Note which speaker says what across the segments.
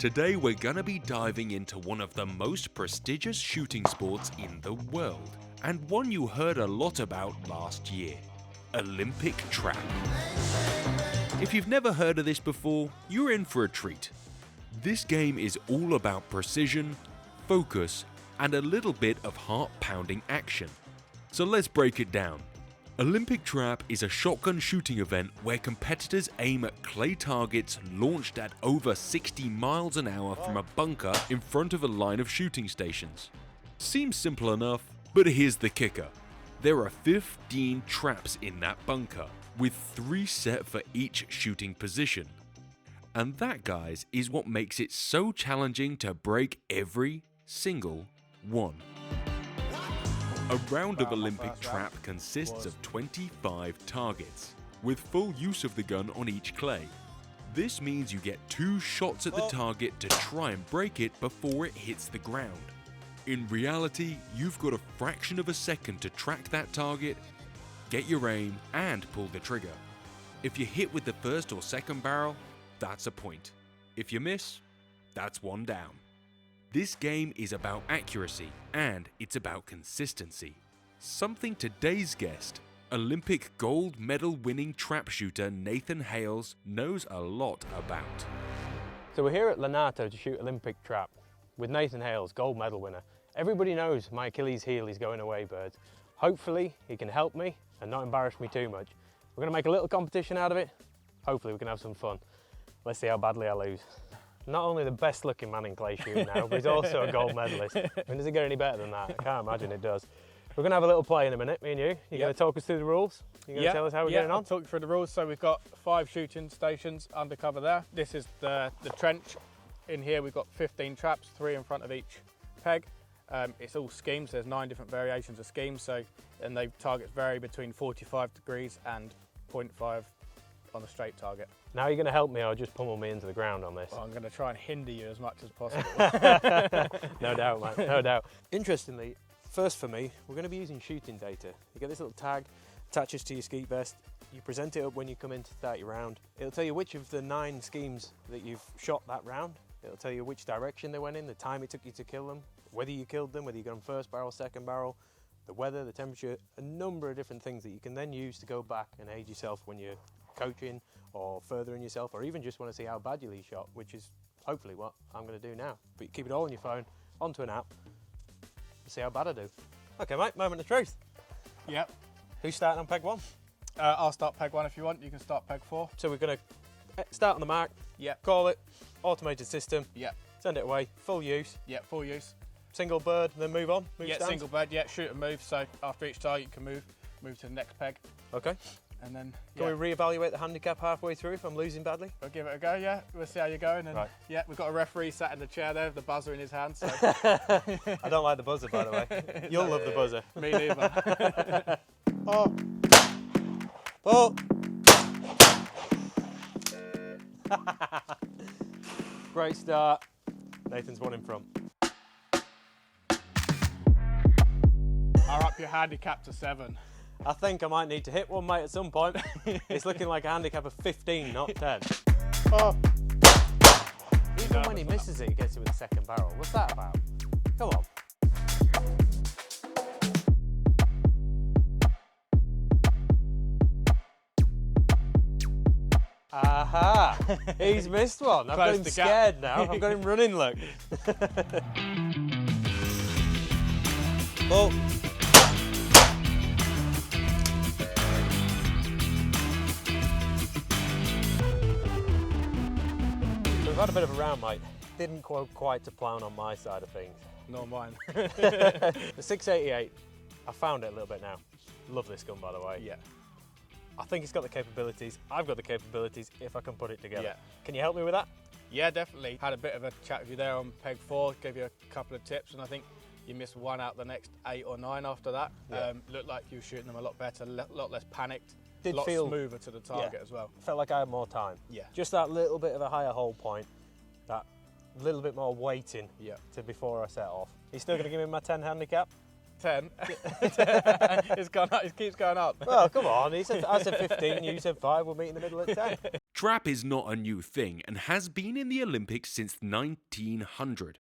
Speaker 1: Today we're gonna be diving into one of the most prestigious shooting sports in the world, and one you heard a lot about last year, Olympic trap. If you've never heard of this before, you're in for a treat. This game is all about precision, focus, and a little bit of heart-pounding action. So let's break it down. Olympic trap is a shotgun shooting event where competitors aim at clay targets launched at over 60 miles an hour from a bunker in front of a line of shooting stations. Seems simple enough, but here's the kicker. There are 15 traps in that bunker, with 3 set for each shooting position. And that, guys, is what makes it so challenging to break every single one. A round of Olympic trap consists of 25 targets, with full use of the gun on each clay. This means you get 2 shots at the target to try and break it before it hits the ground. In reality, you've got a fraction of a second to track that target, get your aim, and pull the trigger. If you hit with the first or second barrel, that's a point. If you miss, that's 1 down. This game is about accuracy, and it's about consistency. Something today's guest, Olympic gold medal winning trap shooter Nathan Hales, knows a lot about.
Speaker 2: So we're here at Lenato to shoot Olympic trap with Nathan Hales, gold medal winner. Everybody knows my Achilles heel is going away, birds. Hopefully he can help me and not embarrass me too much. We're going to make a little competition out of it. Hopefully we can have some fun. Let's see how badly I lose. Not only the best looking man in clay shooting now, but he's also a gold medalist. I mean, does it get any better than that? I can't imagine it does. We're going to have a little play in a minute, me and you. You're going to talk us through the rules? You're going to tell us how we're getting on?
Speaker 3: I'll talk you through the rules. So we've got 5 shooting stations undercover there. This is the trench. In here we've got 15 traps, 3 in front of each peg. It's all schemes. There's 9 different variations of schemes. And the targets vary between 45 degrees and 0.5 on a straight target.
Speaker 2: Now you're going to help me or just pummel me into the ground on this?
Speaker 3: Well, I'm going to try and hinder you as much as possible.
Speaker 2: No doubt, mate, no doubt. Interestingly, first for me, we're going to be using shooting data. You get this little tag, attaches to your skeet vest. You present it up when you come in to start your round. It'll tell you which of the 9 schemes that you've shot that round. It'll tell you which direction they went in, the time it took you to kill them, whether you killed them, whether you got them first barrel, second barrel, the weather, the temperature, a number of different things that you can then use to go back and aid yourself when you're coaching or furthering yourself, or even just want to see how badly you shot, which is hopefully what I'm going to do now. But you keep it all on your phone, onto an app, and see how bad I do. Okay, mate, moment of truth.
Speaker 3: Yep.
Speaker 2: Who's starting on peg 1?
Speaker 3: I'll start peg 1 if you want. You can start peg 4.
Speaker 2: So we're going to start on the mark.
Speaker 3: Yep.
Speaker 2: Call it. Automated system.
Speaker 3: Yep.
Speaker 2: Send it away. Full use.
Speaker 3: Yep, full use.
Speaker 2: Single bird, then move on. Move stands.
Speaker 3: Single bird. Yeah, shoot and move. So after each target, you can move to the next peg.
Speaker 2: Okay.
Speaker 3: And then
Speaker 2: Can we reevaluate the handicap halfway through if I'm losing badly?
Speaker 3: We'll give it a go, yeah. We'll see how you're going. And
Speaker 2: right.
Speaker 3: Yeah, we've got a referee sat in the chair there with the buzzer in his hand. So.
Speaker 2: I don't like the buzzer, by the way. You'll love the buzzer.
Speaker 3: Me neither.
Speaker 2: Oh. Oh. Great start. Nathan's 1 in front.
Speaker 3: I'll up your handicap to 7.
Speaker 2: I think I might need to hit one, mate, at some point. It's looking like a handicap of 15, not 10.
Speaker 3: Oh.
Speaker 2: Even when he misses it, he gets it with the second barrel. What's that about? Come on. Aha! He's missed one. I've got him scared now. I've got him running, look. Oh. We've had a bit of a round, mate. Didn't go quite to plan on my side of things.
Speaker 3: Not mine.
Speaker 2: The 688, I found it a little bit now. Love this gun, by the way.
Speaker 3: Yeah.
Speaker 2: I think it's got the capabilities. I've got the capabilities if I can put it together.
Speaker 3: Yeah.
Speaker 2: Can you help me with that?
Speaker 3: Yeah, definitely. Had a bit of a chat with you there on peg 4, gave you a couple of tips, and I think you missed 1 out the next 8 or 9 after that.
Speaker 2: Yeah.
Speaker 3: Looked like you were shooting them a lot better, a lot less panicked,
Speaker 2: Did
Speaker 3: a lot
Speaker 2: feel
Speaker 3: smoother to the target as well.
Speaker 2: Felt like I had more time.
Speaker 3: Yeah.
Speaker 2: Just that little bit of a higher hold point, that little bit more waiting to before I set off. You still going to give me my 10 handicap?
Speaker 3: 10. It's gone up, it keeps going up.
Speaker 2: Well, come on. I said 15, you said 5, we'll meet in the middle at 10.
Speaker 1: Trap is not a new thing and has been in the Olympics since 1900.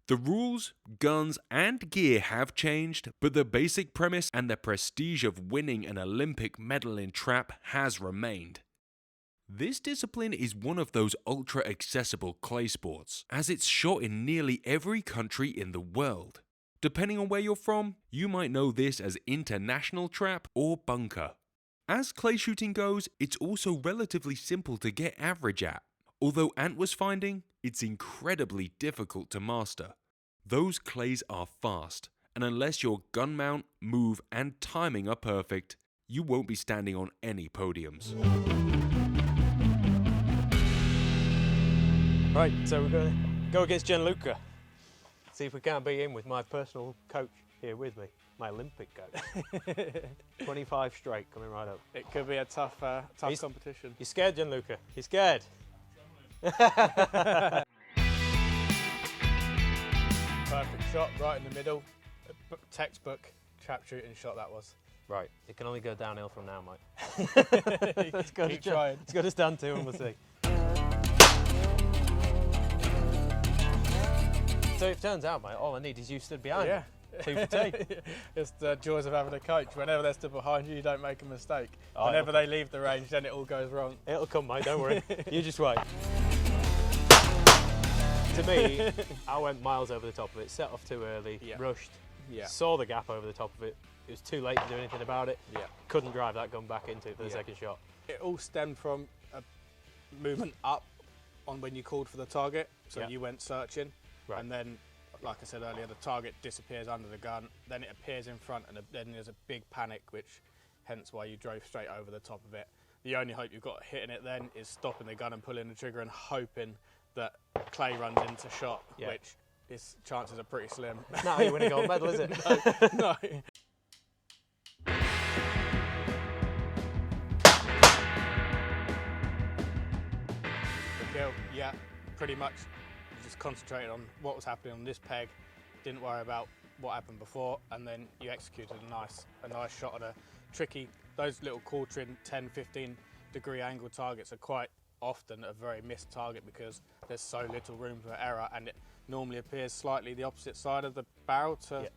Speaker 1: The rules, guns, and gear have changed, but the basic premise and the prestige of winning an Olympic medal in trap has remained. This discipline is one of those ultra-accessible clay sports, as it's shot in nearly every country in the world. Depending on where you're from, you might know this as international trap or bunker. As clay shooting goes, it's also relatively simple to get average at, although Ant was finding it's incredibly difficult to master. Those clays are fast, and unless your gun mount, move, and timing are perfect, you won't be standing on any podiums.
Speaker 2: Right, so we're going to go against Gianluca. See if we can't beat him with my personal coach here with me, my Olympic coach. 25 straight coming right up.
Speaker 3: It could be a tough competition.
Speaker 2: You scared, Gianluca? You scared?
Speaker 3: Perfect shot right in the middle. Textbook trap shooting shot that was.
Speaker 2: Right, it can only go downhill from now, mate.
Speaker 3: Keep trying.
Speaker 2: It's got to stand to and we'll see. So it turns out, mate, all I need is you stood behind me. 2 for 2.
Speaker 3: It's the joys of having a coach. Whenever they're stood behind you, you don't make a mistake. Whenever they leave the range, then it all goes wrong.
Speaker 2: It'll come, mate, don't worry. You just wait. To me, I went miles over the top of it, set off too early, rushed, saw the gap over the top of it. It was too late to do anything about it. Couldn't drive that gun back into it for the second shot.
Speaker 3: It all stemmed from a movement up on when you called for the target. So you went searching, and then, like I said earlier, the target disappears under the gun, then it appears in front, and then there's a big panic, which hence why you drove straight over the top of it. The only hope you've got hitting it then is stopping the gun and pulling the trigger and hoping that clay runs into shot, which his chances are pretty slim.
Speaker 2: It's not how you win a gold medal, is it?
Speaker 3: No. The kill, pretty much just concentrated on what was happening on this peg, didn't worry about what happened before, and then you executed a nice shot at a tricky, those little quartering 10, 15 degree angle targets are quite often a very missed target because there's so little room for error, and it normally appears slightly the opposite side of the barrel to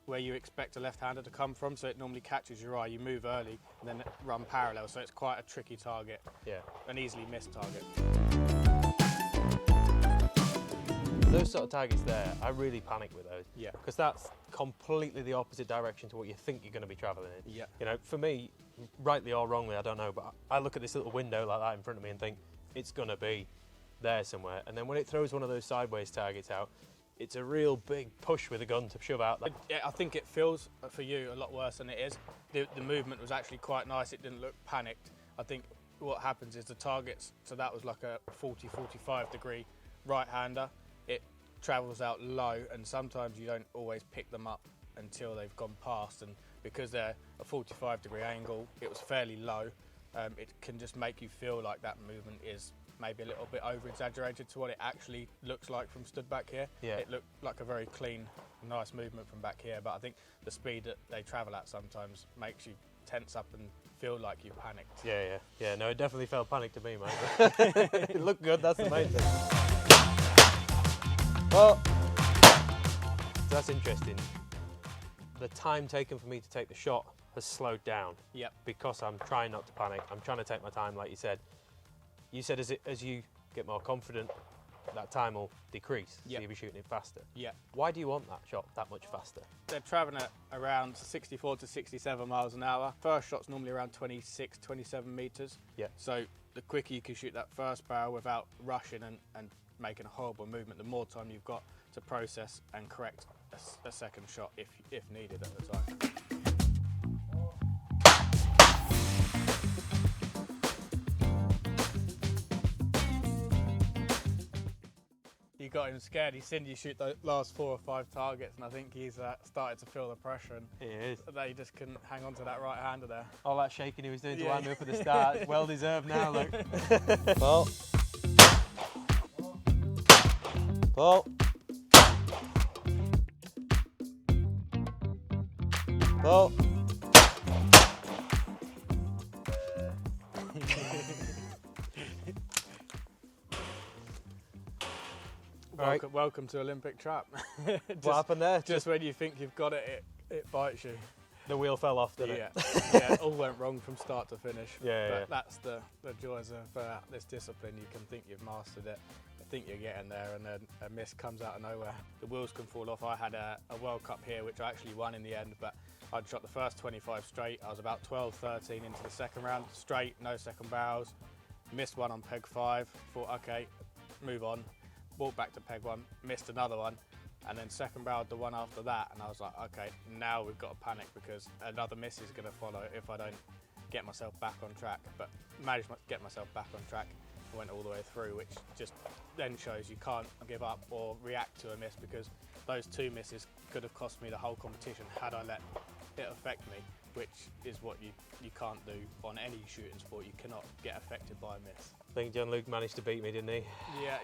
Speaker 3: where you expect a left-hander to come from, so it normally catches your eye. You move early and then run parallel, so it's quite a tricky target, an easily missed target.
Speaker 2: Those sort of targets there, I really panic with those. Because that's completely the opposite direction to what you think you're going to be travelling in. You know, for me, rightly or wrongly, I don't know, but I look at this little window like that in front of me and think, it's going to be there somewhere. And then when it throws one of those sideways targets out, it's a real big push with a gun to shove out.
Speaker 3: I think it feels, for you, a lot worse than it is. The movement was actually quite nice. It didn't look panicked. I think what happens is the targets, so that was like a 40, 45 degree right-hander. It travels out low, and sometimes you don't always pick them up until they've gone past, and because they're a 45 degree angle, it was fairly low. It can just make you feel like that movement is maybe a little bit over exaggerated to what it actually looks like from stood back here. It looked like a very clean, nice movement from back here, but I think the speed that they travel at sometimes makes you tense up and feel like you panicked.
Speaker 2: Yeah, no, it definitely felt panic to me, mate. It looked good, that's the main thing. Well, so that's interesting. The time taken for me to take the shot has slowed down. Because I'm trying not to panic. I'm trying to take my time, like you said. You said as you get more confident, that time will decrease, so you'll be shooting it faster. Why do you want that shot that much faster?
Speaker 3: They're travelling at around 64 to 67 miles an hour. First shot's normally around 26, 27 metres. So the quicker you can shoot that first barrel without rushing and making a horrible movement, the more time you've got to process and correct a second shot if needed at the time. You got him scared. He's seen you shoot the last 4 or 5 targets, and I think he's started to feel the pressure, and they just couldn't hang on to that right hander there.
Speaker 2: All that shaking he was doing to wind me up at the start, it's well deserved now, look. Ball. Ball. Ball. Right.
Speaker 3: Welcome to Olympic trap.
Speaker 2: What happened there?
Speaker 3: Just when you think you've got it, it bites you.
Speaker 2: The wheel fell off, didn't
Speaker 3: Yeah,
Speaker 2: it?
Speaker 3: yeah, all went wrong from start to finish.
Speaker 2: Yeah,
Speaker 3: but
Speaker 2: yeah.
Speaker 3: that's the joys of this discipline. You can think you've mastered it, think you're getting there, and then a miss comes out of nowhere. The wheels can fall off. I had a World Cup here, which I actually won in the end, but I'd shot the first 25 straight. I was about 12, 13 into the second round, straight, no second barrels. Missed one on peg 5, thought, okay, move on. Walked back to peg 1, missed another one, and then second barreled the one after that, and I was like, okay, now we've got to panic because another miss is going to follow if I don't get myself back on track. But managed to get myself back on track and went all the way through, which just then shows you can't give up or react to a miss, because those 2 misses could have cost me the whole competition had I let it affect me, which is what you can't do on any shooting sport. You cannot get affected by a miss.
Speaker 2: I think John Luke managed to beat me, didn't he?
Speaker 3: Yeah,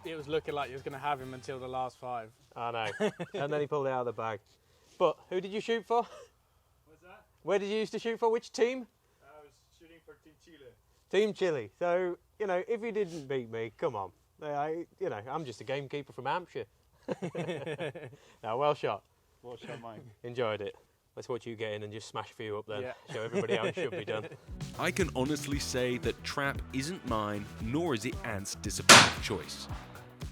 Speaker 3: it was looking like you was going to have him until the last 5.
Speaker 2: I know. And then he pulled it out of the bag. But who did you shoot for?
Speaker 3: What's that?
Speaker 2: Where did you used to shoot for? Which team?
Speaker 3: I was shooting for Team Chile.
Speaker 2: Team Chile. So, you know, if you didn't beat me, come on. I'm just a gamekeeper from Hampshire. No, well shot.
Speaker 3: Well shot, mate.
Speaker 2: Enjoyed it. Let's watch you get in and just smash a few up then.
Speaker 3: Yeah.
Speaker 2: Show everybody how it should be done.
Speaker 1: I can honestly say that trap isn't mine, nor is it Ant's discipline of choice.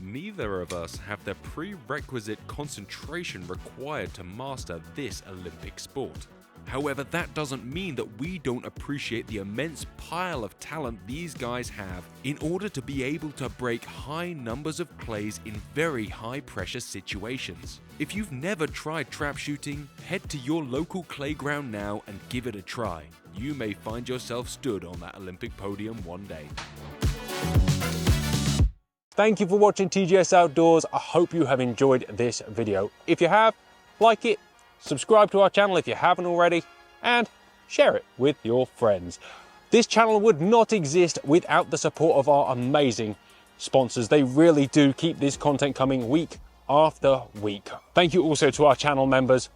Speaker 1: Neither of us have the prerequisite concentration required to master this Olympic sport. However, that doesn't mean that we don't appreciate the immense pile of talent these guys have in order to be able to break high numbers of clays in very high pressure situations. If you've never tried trap shooting, head to your local clay ground now and give it a try. You may find yourself stood on that Olympic podium one day.
Speaker 4: Thank you for watching TGS Outdoors. I hope you have enjoyed this video. If you have, like it, subscribe to our channel if you haven't already, and share it with your friends. This channel would not exist without the support of our amazing sponsors. They really do keep this content coming week after week. Thank you also to our channel members.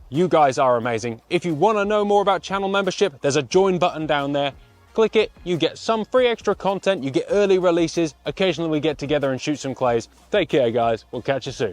Speaker 4: You guys are amazing. If you want to know more about channel membership, there's a join button down there. Click it, you get some free extra content, you get early releases. Occasionally we get together and shoot some clays. Take care, guys. We'll catch you soon.